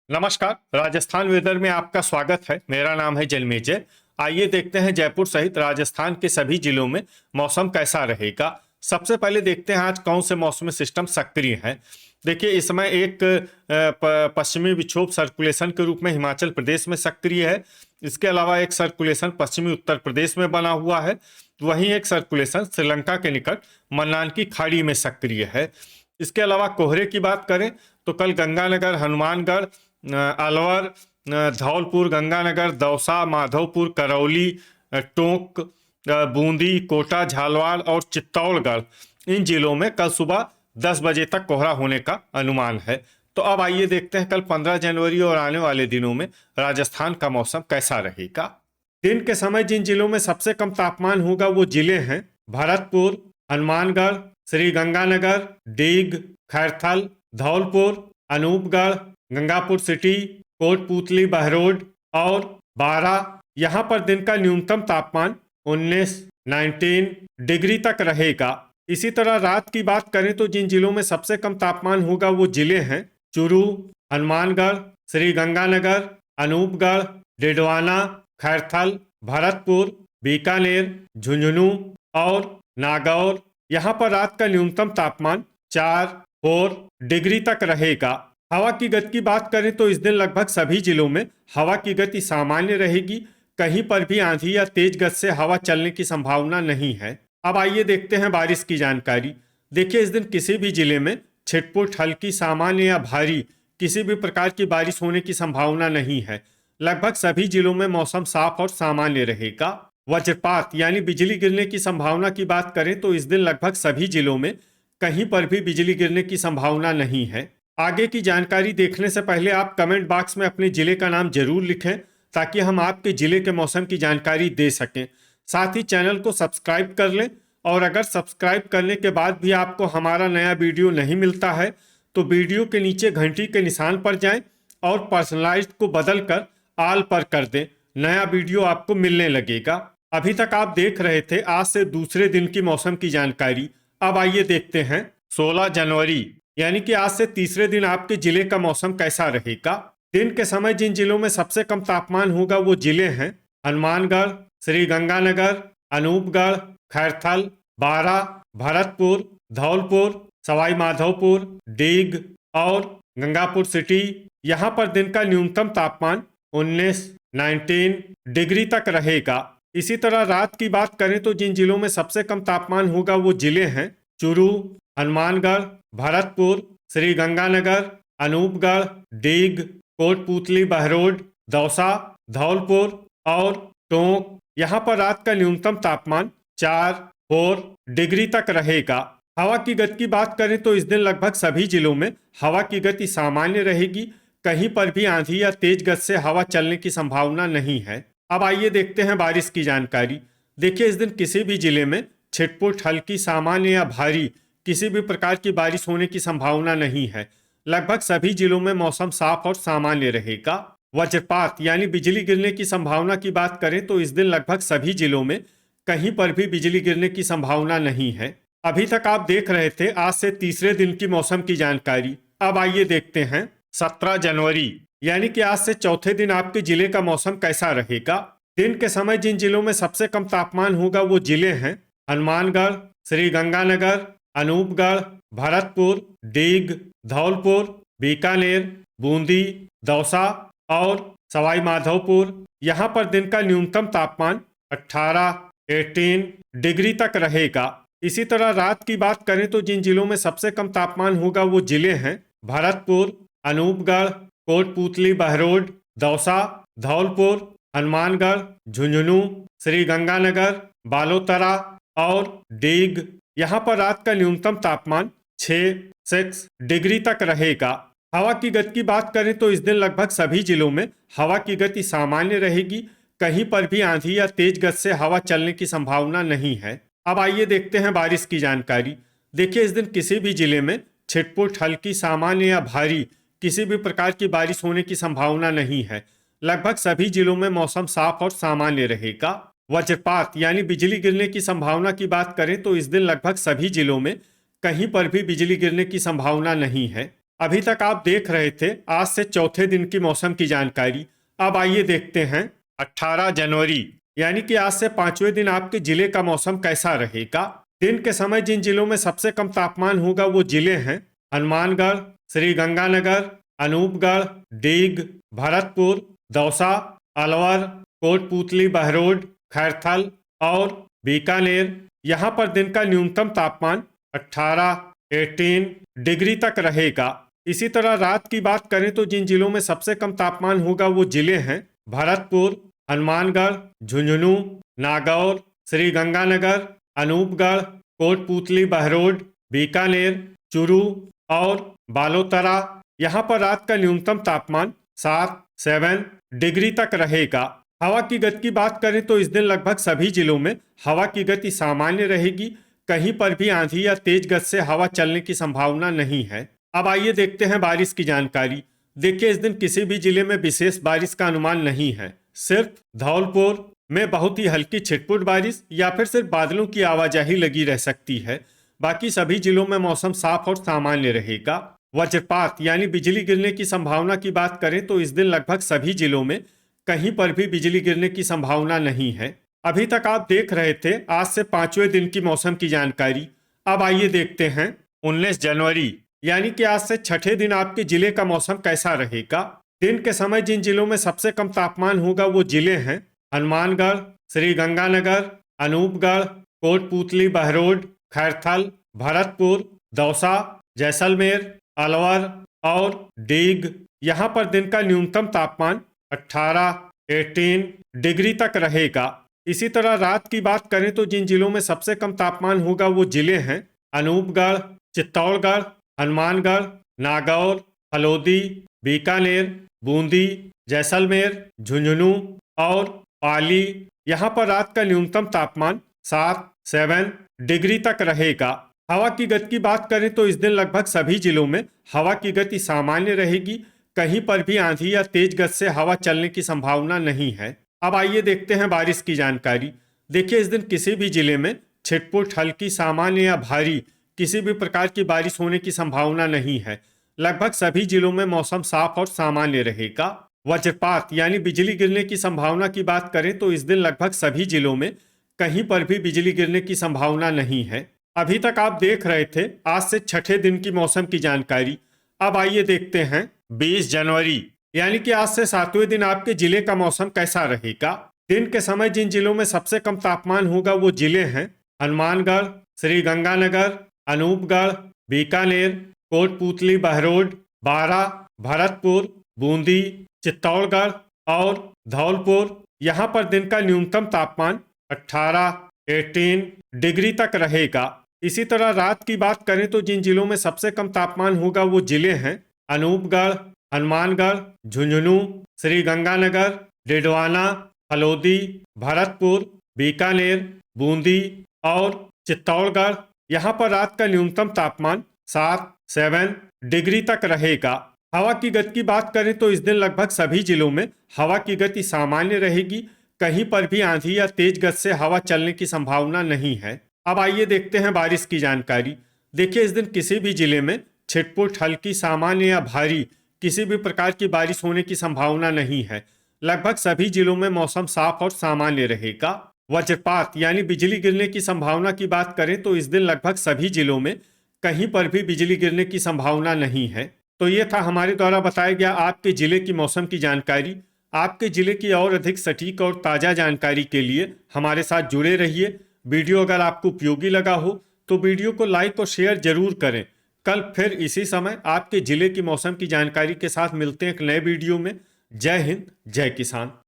नमस्कार। राजस्थान वेदर में आपका स्वागत है। मेरा नाम है जन्मेजय। आइए देखते हैं जयपुर सहित राजस्थान के सभी जिलों में मौसम कैसा रहेगा। सबसे पहले देखते हैं आज कौन से मौसमी सिस्टम सक्रिय है। देखिए, इस समय एक पश्चिमी विक्षोभ सर्कुलेशन के रूप में हिमाचल प्रदेश में सक्रिय है। इसके अलावा एक सर्कुलेशन पश्चिमी उत्तर प्रदेश में बना हुआ है। वहीं एक सर्कुलेशन श्रीलंका के निकट मन्नान की खाड़ी में सक्रिय है। इसके अलावा कोहरे की बात करें तो कल गंगानगर, हनुमानगढ़, अलवर, धौलपुर, गंगानगर, दौसा, माधोपुर, करौली, टोंक, बूंदी, कोटा, झालावाड़ और चित्तौड़गढ़, इन जिलों में कल सुबह 10 बजे तक कोहरा होने का अनुमान है। तो अब आइए देखते हैं कल 15 जनवरी और आने वाले दिनों में राजस्थान का मौसम कैसा रहेगा। दिन के समय जिन जिलों में सबसे कम तापमान होगा वो जिले हैं भरतपुर, हनुमानगढ़, श्री गंगानगर, डीग, खैरथल, धौलपुर, अनूपगढ़, गंगापुर सिटी, कोटपूतली, बहरोड और बारां। यहाँ पर दिन का न्यूनतम तापमान 19 डिग्री तक रहेगा। इसी तरह रात की बात करें तो जिन जिलों में सबसे कम तापमान होगा वो जिले हैं चूरू, हनुमानगढ़, श्री गंगानगर, अनूपगढ़, डिडवाना, खैरथल, भरतपुर, बीकानेर, झुंझुनू और नागौर। यहाँ पर रात का न्यूनतम तापमान 4 डिग्री तक रहेगा। हवा की गति की बात करें तो इस दिन लगभग सभी जिलों में हवा की गति सामान्य रहेगी। कहीं पर भी आंधी या तेज गति से हवा चलने की संभावना नहीं है। अब आइए देखते हैं बारिश की जानकारी। देखिए, इस दिन किसी भी जिले में छिटपुट, हल्की, सामान्य या भारी किसी भी प्रकार की बारिश होने की संभावना नहीं है। लगभग सभी जिलों में मौसम साफ और सामान्य रहेगा। वज्रपात यानी बिजली गिरने की संभावना की बात करें तो इस दिन लगभग सभी जिलों में कहीं पर भी बिजली गिरने की संभावना नहीं है। आगे की जानकारी देखने से पहले आप कमेंट बॉक्स में अपने जिले का नाम जरूर लिखें ताकि हम आपके जिले के मौसम की जानकारी दे सकें। साथ ही चैनल को सब्सक्राइब कर लें और अगर सब्सक्राइब करने के बाद भी आपको हमारा नया वीडियो नहीं मिलता है तो वीडियो के नीचे घंटी के निशान पर जाएं और पर्सनलाइज्ड को बदलकर ऑल पर कर दें। नया वीडियो आपको मिलने लगेगा। अभी तक आप देख रहे थे आज से दूसरे दिन की मौसम की जानकारी। अब आइए देखते हैं 16 जनवरी यानी कि आज से तीसरे दिन आपके जिले का मौसम कैसा रहेगा। दिन के समय जिन जिलों में सबसे कम तापमान होगा वो जिले हैं हनुमानगढ़, श्री गंगानगर, अनूपगढ़, खैरथल, बारां, भरतपुर, धौलपुर, सवाई माधोपुर, डीग और गंगापुर सिटी। यहाँ पर दिन का न्यूनतम तापमान 19 डिग्री तक रहेगा। इसी तरह रात की बात करें तो जिन जिलों में सबसे कम तापमान होगा वो जिले हैं चूरू, हनुमानगढ़, भरतपुर, श्री गंगानगर, अनूपगढ़, डीग, कोटपूतली, बहरोड, दौसा, धौलपुर और टोंक। यहाँ पर रात का न्यूनतम तापमान 4 डिग्री तक रहेगा। हवा की गति की बात करें तो इस दिन लगभग सभी जिलों में हवा की गति सामान्य रहेगी। कहीं पर भी आंधी या तेज गति से हवा चलने की संभावना नहीं है। अब आइए देखते हैं बारिश की जानकारी। देखिए, इस दिन किसी भी जिले में छिटपुट, हल्की, सामान्य या भारी किसी भी प्रकार की बारिश होने की संभावना नहीं है। लगभग सभी जिलों में मौसम साफ और सामान्य रहेगा। वज्रपात यानी बिजली गिरने की संभावना की बात करें तो इस दिन लगभग सभी जिलों में कहीं पर भी बिजली गिरने की संभावना नहीं है। अभी तक आप देख रहे थे आज से तीसरे दिन की मौसम की जानकारी। अब आइए देखते हैं 17 जनवरी यानी कि आज से चौथे दिन आपके जिले का मौसम कैसा रहेगा। दिन के समय जिन जिलों में सबसे कम तापमान होगा वो जिले हैं हनुमानगढ़, श्री गंगानगर, अनूपगढ़, भरतपुर, डीग, धौलपुर, बीकानेर, बूंदी, दौसा और सवाई माधोपुर। यहाँ पर दिन का न्यूनतम तापमान 18 डिग्री तक रहेगा। इसी तरह रात की बात करें तो जिन जिलों में सबसे कम तापमान होगा वो जिले हैं भरतपुर, अनूपगढ़, कोटपूतली, बहरोड, दौसा, धौलपुर, हनुमानगढ़, झुंझुनू, श्री गंगानगर, बालोतरा और डीग। यहाँ पर रात का न्यूनतम तापमान 6 डिग्री तक रहेगा। हवा की गति की बात करें तो इस दिन लगभग सभी जिलों में हवा की गति सामान्य रहेगी। कहीं पर भी आंधी या तेज गति से हवा चलने की संभावना नहीं है। अब आइए देखते हैं बारिश की जानकारी। देखिए, इस दिन किसी भी जिले में छिटपुट, हल्की, सामान्य या भारी किसी भी प्रकार की बारिश होने की संभावना नहीं है। लगभग सभी जिलों में मौसम साफ और सामान्य रहेगा। वज्रपात यानी बिजली गिरने की संभावना की बात करें तो इस दिन लगभग सभी जिलों में कहीं पर भी बिजली गिरने की संभावना नहीं है। अभी तक आप देख रहे थे आज से चौथे दिन की मौसम की जानकारी। अब आइए देखते हैं 18 जनवरी यानी कि आज से पांचवें दिन आपके जिले का मौसम कैसा रहेगा। दिन के समय जिन जिलों में सबसे कम तापमान होगा वो जिले हैं हनुमानगढ़, श्री गंगानगर, अनूपगढ़, डीग, भरतपुर, दौसा, अलवर, कोटपूतली, बहरोड, खैरथल और बीकानेर। यहाँ पर दिन का न्यूनतम तापमान 18 डिग्री तक रहेगा। इसी तरह रात की बात करें तो जिन जिलों में सबसे कम तापमान होगा वो जिले हैं भरतपुर, हनुमानगढ़, झुंझुनू, नागौर, श्री गंगानगर, अनूपगढ़, कोटपूतली, बहरोड, बीकानेर, चूरू और बालोतरा। यहाँ पर रात का न्यूनतम तापमान 7 डिग्री तक रहेगा। हवा की गति की बात करें तो इस दिन लगभग सभी जिलों में हवा की गति सामान्य रहेगी। कहीं पर भी आंधी या तेज गति से हवा चलने की संभावना नहीं है। अब आइए देखते हैं बारिश की जानकारी। देखिए, इस दिन किसी भी जिले में विशेष बारिश का अनुमान नहीं है। सिर्फ धौलपुर में बहुत ही हल्की छिटपुट बारिश या फिर सिर्फ बादलों की आवाजाही लगी रह सकती है। बाकी सभी जिलों में मौसम साफ और सामान्य रहेगा। वज्रपात यानी बिजली गिरने की संभावना की बात करें तो इस दिन लगभग सभी जिलों में कहीं पर भी बिजली गिरने की संभावना नहीं है। अभी तक आप देख रहे थे आज से पांचवें दिन की मौसम की जानकारी। अब आइए देखते हैं 19 जनवरी यानी कि आज से छठे दिन आपके जिले का मौसम कैसा रहेगा। दिन के समय जिन जिलों में सबसे कम तापमान होगा वो जिले हैं हनुमानगढ़, श्री गंगानगर, अनूपगढ़, कोटपूतली, बहरोड, खैरथल, भरतपुर, दौसा, जैसलमेर, अलवर और डीग। यहाँ पर दिन का न्यूनतम तापमान 18 डिग्री तक रहेगा। इसी तरह रात की बात करें तो जिन जिलों में सबसे कम तापमान होगा वो जिले हैं अनूपगढ़, चित्तौड़गढ़, हनुमानगढ़, नागौर, हलोदी, बीकानेर, बूंदी, जैसलमेर, झुंझुनू और पाली। यहाँ पर रात का न्यूनतम तापमान 7 डिग्री तक रहेगा। हवा की गति की बात करें तो इस दिन लगभग सभी जिलों में हवा की गति सामान्य रहेगी। कहीं पर भी आंधी या तेज गति से हवा चलने की संभावना नहीं है। अब आइए देखते हैं बारिश की जानकारी। देखिए, इस दिन किसी भी जिले में छिटपुट, हल्की, सामान्य या भारी किसी भी प्रकार की बारिश होने की संभावना नहीं है। लगभग सभी जिलों में मौसम साफ और सामान्य रहेगा। वज्रपात यानी बिजली गिरने की संभावना की बात करें तो इस दिन लगभग सभी जिलों में कहीं पर भी बिजली गिरने की संभावना नहीं है। अभी तक आप देख रहे थे आज से छठे दिन की मौसम की जानकारी। अब आइए देखते हैं 20 जनवरी यानी कि आज से सातवें दिन आपके जिले का मौसम कैसा रहेगा। दिन के समय जिन जिलों में सबसे कम तापमान होगा वो जिले हैं हनुमानगढ़, श्री गंगानगर, अनूपगढ़, बीकानेर, कोटपूतली, बहरोड, बारा, भरतपुर, बूंदी, चित्तौड़गढ़ और धौलपुर। यहाँ पर दिन का न्यूनतम तापमान 18 डिग्री तक रहेगा। इसी तरह रात की बात करें तो जिन जिलों में सबसे कम तापमान होगा वो जिले हैं अनूपगढ़, हनुमानगढ़, झुंझुनू, श्री गंगानगर, डिडवाना, हलोदी, भरतपुर, बीकानेर, बूंदी और चित्तौड़गढ़। यहाँ पर रात का न्यूनतम तापमान 7 डिग्री तक रहेगा। हवा की गति की बात करें तो इस दिन लगभग सभी जिलों में हवा की गति सामान्य रहेगी। कहीं पर भी आंधी या तेज गति से हवा चलने की संभावना नहीं है। अब आइए देखते हैं बारिश की जानकारी। देखिए, इस दिन किसी भी जिले में छिटपुट, हल्की, सामान्य या भारी किसी भी प्रकार की बारिश होने की संभावना नहीं है। लगभग सभी जिलों में मौसम साफ और सामान्य रहेगा। वज्रपात यानी बिजली गिरने की संभावना की बात करें तो इस दिन लगभग सभी जिलों में कहीं पर भी बिजली गिरने की संभावना नहीं है। तो ये था हमारे द्वारा बताया गया आपके जिले की मौसम की जानकारी। आपके जिले की और अधिक सटीक और ताज़ा जानकारी के लिए हमारे साथ जुड़े रहिए। वीडियो अगर आपको उपयोगी लगा हो तो वीडियो को लाइक और शेयर जरूर करें। कल फिर इसी समय आपके जिले की मौसम की जानकारी के साथ मिलते हैं एक नए वीडियो में। जय हिंद, जय किसान।